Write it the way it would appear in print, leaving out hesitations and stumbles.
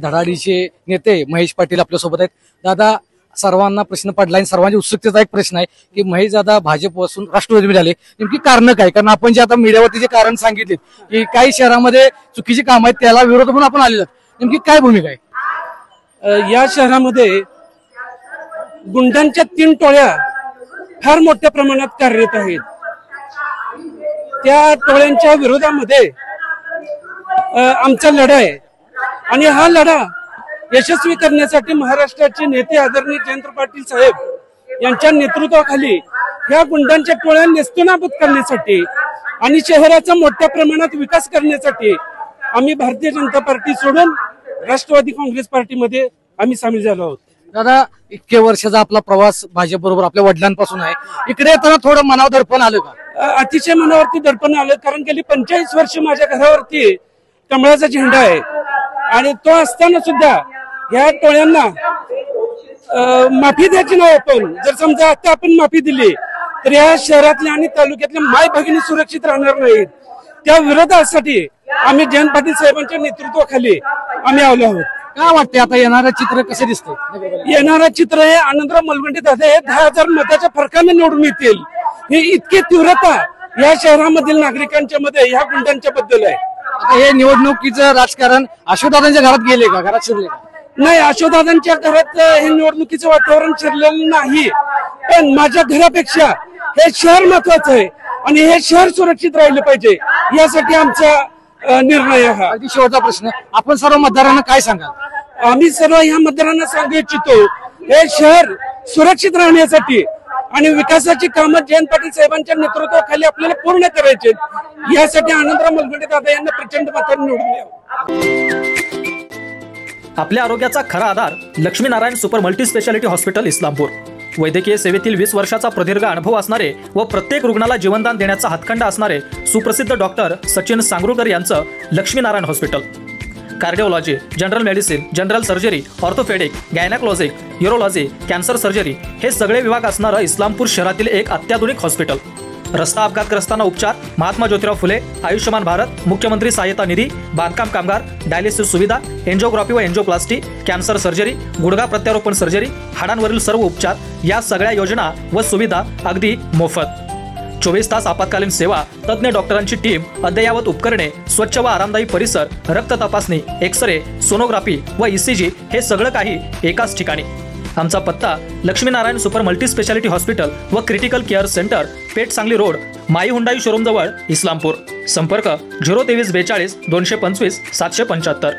धडाडीचे नेते महेश पाटील आपल्यासोबत आहेत। दादा, सर्वांना प्रश्न पडलाय, सर्वांची उत्सुकतेचा एक प्रश्न आहे की महेश दादा भाजपपासून राष्ट्रवादीमध्ये आले, नेमकी कारण काय? कारण आपण जे आता मीडियावरती जे कारण सांगितले की काही शहरामध्ये चुकीची कामं आहेत, त्याला विरोध म्हणून आपण आलेलो, नेमकी काय भूमिका आहे? या शहरामध्ये गुंडांच्या 3 टोळ्या फार मोठ्या प्रमाणात कार्यरत आहेत। त्या टोळ्यांच्या विरोधामध्ये आमचा लढा आहे आणि हा लढा यशस्वी करण्यासाठी महाराष्ट्राचे नेते आदरणीय जयंत पाटील साहेब यांच्या नेतृत्वाखाली ह्या गुंडांच्या टोळ्या नेस्तनाबूत करण्यासाठी आणि शहराचा मोठ्या प्रमाणात विकास करण्यासाठी आम्ही भारतीय जनता पार्टी सोडून राष्ट्रवादी काँग्रेस पार्टीमध्ये आम्ही सामील झालो आहोत। दादा, इतके वर्षाचा आपला प्रवास भाजप बरोबर आपल्या वडिलांपासून आहे, इकडे येताना थोडं मनावर दडपण आलं का? अतिशय मनावरती दडपण आलं, कारण गेली 45 वर्ष माझ्या घरावरती कमळाचा झेंडा आहे आणि तो असताना सुद्धा या टोळ्यांना माफी द्यायची नाही। आपण जर समजा आता आपण माफी दिली तर या शहरातल्या आणि तालुक्यातल्या माय भगिनी सुरक्षित राहणार नाहीत। त्या विरोधासाठी आम्ही जयंत पाटील साहेबांच्या नेतृत्वाखाली आम्ही आलो आहोत। काय वाटते आता येणारं चित्र कसं दिसतंय? येणारं चित्र हे आनंदराव मलगुंडे दादा हे 10,000 मताच्या फरकाने निवडून येतील। ही इतकी तीव्रता या शहरामधील नागरिकांच्या मध्ये ह्या गुंडांच्या बद्दल आहे। आता हे निवडणुकीचं राजकारण अशोकदादांच्या घरात गेले का, घरात शिरले का? नाही, अशोकदादांच्या घरात हे निवडणुकीचं वातावरण शिरलेलं नाही, पण माझ्या घरापेक्षा हे शहर महत्वाचं आहे आणि हे शहर सुरक्षित राहिलं पाहिजे, यासाठी आमचा निर्णय हा। अगदी शेवटचा प्रश्न, आपण सर्व मतदारांना काय सांगाल? आम्ही सर्व ह्या मतदारांना सांगू इच्छितो, हे शहर सुरक्षित राहण्यासाठी आणि विकासाची कामं जयंत पाटील साहेबांच्या नेतृत्वाखाली आपल्याला पूर्ण करायचे, यासाठी आनंदराव मलगुंडे दादा यांना प्रचंड मतांनी निवडून द्यावं। आपल्या आरोग्याचा खरा आधार Lakshminarayan super multi speciality hospital Islampur. वैद्यकीय सेवेतील 20 वर्षाचा प्रदीर्घ अनुभव असणारे व प्रत्येक रुग्णाला जीवनदान देण्याचा हातखंडा असणारे सुप्रसिद्ध डॉक्टर सचिन सांगरुळकर यांचं Laxminarayan hospital. Cardiology, general medicine, general surgery, orthopaedic, gynaecologic, urology, cancer surgery हे सगळे विभाग असणारं इस्लामपूर शहरातील एक अत्याधुनिक हॉस्पिटल। रस्ता अपघातग्रस्तांना उपचार, महात्मा ज्योतिराव फुले, आयुष्यमान भारत, मुख्यमंत्री सहायता निधी, बांधकाम कामगार, डायलिसिस सुविधा, एंजिओग्राफी व एंजिओप्लास्टी, कॅन्सर सर्जरी, गुडघा प्रत्यारोपण सर्जरी, हाडांवरील सर्व उपचार, या सगळ्या योजना व सुविधा अगदी मोफत। 24 तास आपत्कालीन सेवा, तज्ञ डॉक्टरांची टीम, अद्ययावत उपकरणे, स्वच्छ व आरामदायी परिसर, रक्त तपासणी, एक्सरे, सोनोग्राफी व ईसीजी हे सगळं काही एकाच ठिकाणी। आमचा पत्ता Laxminarayan super multi speciality hospital व critical care centre, Peth Sangli road, my Hyundai showroom जवळ, इस्लामपूर। संपर्क 02342 225 775।